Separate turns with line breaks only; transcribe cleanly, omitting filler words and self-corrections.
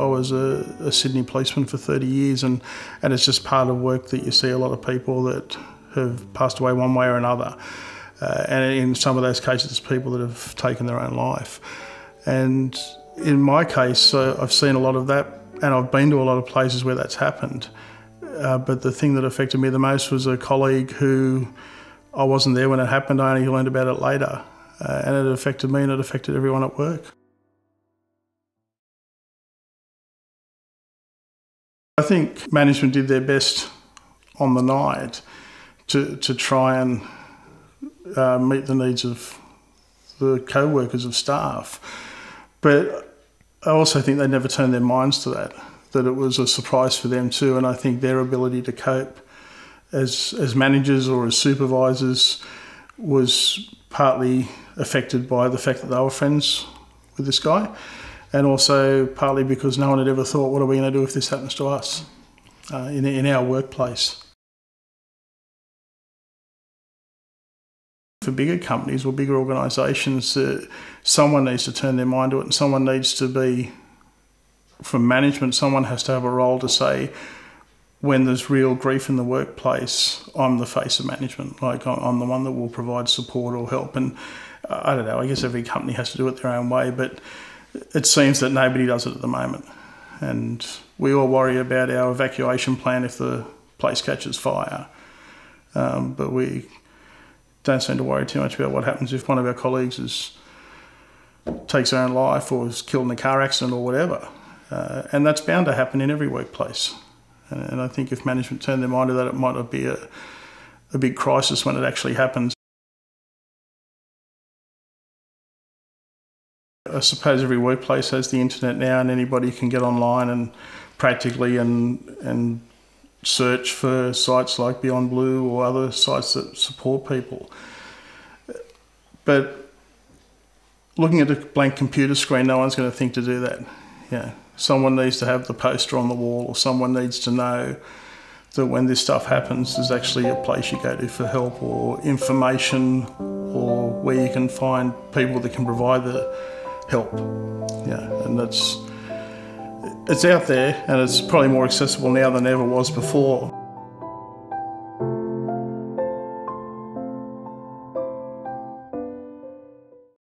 I was a Sydney policeman for 30 years, and it's just part of work that you see a lot of people that have passed away one way or another. And in some of those cases, it's people that have taken their own life. And in my case, I've seen a lot of that, and I've been to a lot of places where that's happened. But the thing that affected me the most was a colleague who, I wasn't there when it happened, I only learned about it later. And it affected me and it affected everyone at work. I think management did their best on the night to try and meet the needs of the co-workers of staff. But I also think they never turned their minds to that it was a surprise for them too, and I think their ability to cope as managers or as supervisors was partly affected by the fact that they were friends with this guy, and also partly because no one had ever thought, what are we going to do if this happens to us in our workplace? For bigger companies or bigger organisations, someone needs to turn their mind to it, and someone needs to be, from management, someone has to have a role to say, when there's real grief in the workplace, I'm the face of management. Like, I'm the one that will provide support or help. And I don't know, I guess every company has to do it their own way, but it seems that nobody does it at the moment. And we all worry about our evacuation plan if the place catches fire. But we don't seem to worry too much about what happens if one of our colleagues takes their own life or is killed in a car accident or whatever. And that's bound to happen in every workplace. And I think if management turned their mind to that, it might not be a big crisis when it actually happens. I suppose every workplace has the internet now, and anybody can get online and practically and search for sites like beyondblue or other sites that support people. But looking at a blank computer screen, no one's going to think to do that. Yeah. Someone needs to have the poster on the wall, or someone needs to know that when this stuff happens, there's actually a place you go to for help or information, or where you can find people that can provide the help. Yeah, and it's out there, and it's probably more accessible now than ever was before.